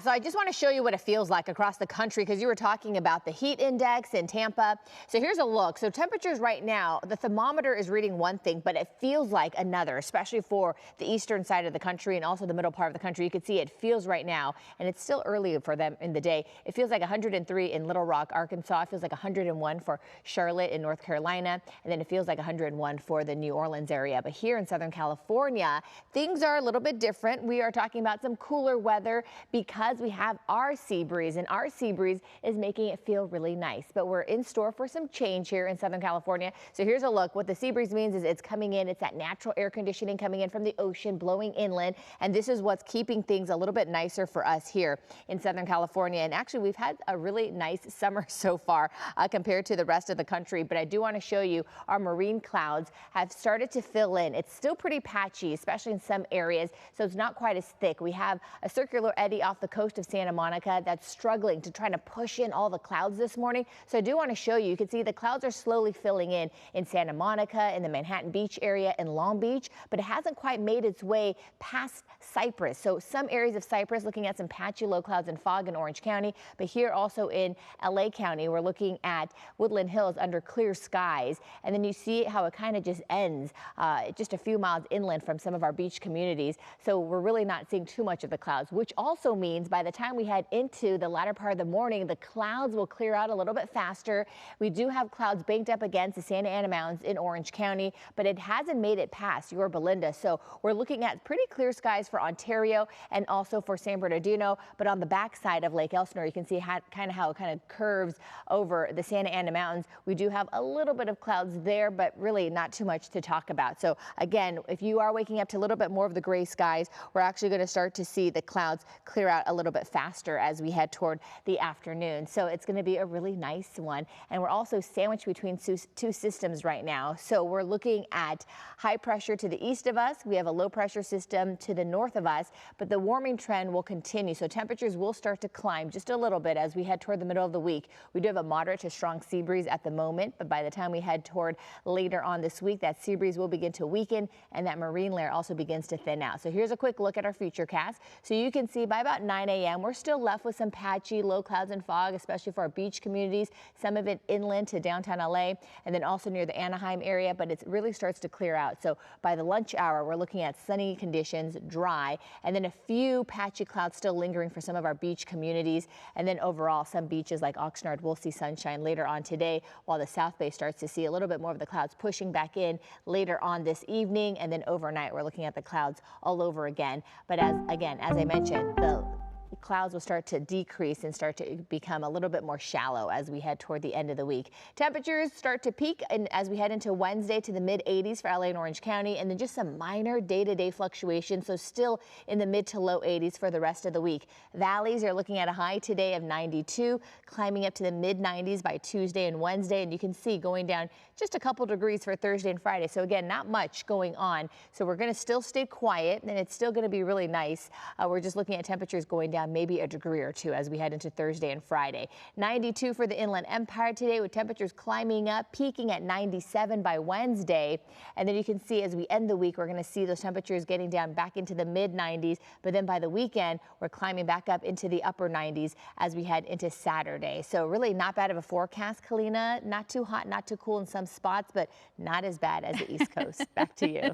So I just want to show you what it feels like across the country because you were talking about the heat index in Tampa. So here's a look. So temperatures right now, the thermometer is reading one thing, but it feels like another, especially for the eastern side of the country and also the middle part of the country. You can see it feels right now, and it's still early for them in the day. It feels like 103 in Little Rock, Arkansas. It feels like 101 for Charlotte in North Carolina, and then it feels like 101 for the New Orleans area. But here in Southern California, things are a little bit different. We are talking about some cooler weather because we have our sea breeze, and our sea breeze is making it feel really nice. But we're in store for some change here in Southern California. So here's a look. What the sea breeze means is it's coming in. It's that natural air conditioning coming in from the ocean, blowing inland. And this is what's keeping things a little bit nicer for us here in Southern California. And actually, we've had a really nice summer so far compared to the rest of the country. But I do want to show you our marine clouds have started to fill in. It's still pretty patchy, especially in some areas, so it's not quite as thick. We have a circular eddy off the coast of Santa Monica that's struggling to try to push in all the clouds this morning. So I do want to show you. You can see the clouds are slowly filling in Santa Monica, in the Manhattan Beach area, in Long Beach, but it hasn't quite made its way past Cypress. So some areas of Cypress looking at some patchy low clouds and fog in Orange County, but here also in LA County, we're looking at Woodland Hills under clear skies. And then you see how it kind of just ends just a few miles inland from some of our beach communities. So we're really not seeing too much of the clouds, which also means by the time we head into the latter part of the morning, the clouds will clear out a little bit faster. We do have clouds banked up against the Santa Ana Mountains in Orange County, but it hasn't made it past Yorba Belinda. So we're looking at pretty clear skies for Ontario and also for San Bernardino. But on the backside of Lake Elsinore, you can see how it kind of curves over the Santa Ana Mountains. We do have a little bit of clouds there, but really not too much to talk about. So again, if you are waking up to a little bit more of the gray skies, we're actually going to start to see the clouds clear out a little bit faster as we head toward the afternoon. So it's going to be a really nice one. And we're also sandwiched between two systems right now. So we're looking at high pressure to the east of us. We have a low pressure system to the north of us, but the warming trend will continue. So temperatures will start to climb just a little bit as we head toward the middle of the week. We do have a moderate to strong sea breeze at the moment, but by the time we head toward later on this week, that sea breeze will begin to weaken and that marine layer also begins to thin out. So here's a quick look at our futurecast. So you can see by about 9 a.m. we're still left with some patchy low clouds and fog, especially for our beach communities, some of it inland to downtown LA and then also near the Anaheim area, but it really starts to clear out. So by the lunch hour, we're looking at sunny conditions, dry, and then a few patchy clouds still lingering for some of our beach communities. And then overall, some beaches like Oxnard will see sunshine later on today, while the South Bay starts to see a little bit more of the clouds pushing back in later on this evening. And then overnight, we're looking at the clouds all over again. But as I mentioned, the clouds will start to decrease and start to become a little bit more shallow as we head toward the end of the week. Temperatures start to peak and as we head into Wednesday to the mid 80s for LA and Orange County, and then just some minor day-to-day fluctuations. So still in the mid to low 80s for the rest of the week. Valleys are looking at a high today of 92, climbing up to the mid 90s by Tuesday and Wednesday. And you can see going down just a couple degrees for Thursday and Friday. So again, not much going on. So we're going to still stay quiet and it's still going to be really nice. We're just looking at temperatures going down maybe a degree or two as we head into Thursday and Friday. 92 for the Inland Empire today with temperatures climbing up, peaking at 97 by Wednesday. And then you can see as we end the week, we're going to see those temperatures getting down back into the mid 90s. But then by the weekend, we're climbing back up into the upper 90s as we head into Saturday. So really not bad of a forecast, Kalina. Not too hot, not too cool in some spots, but not as bad as the East Coast. Back to you.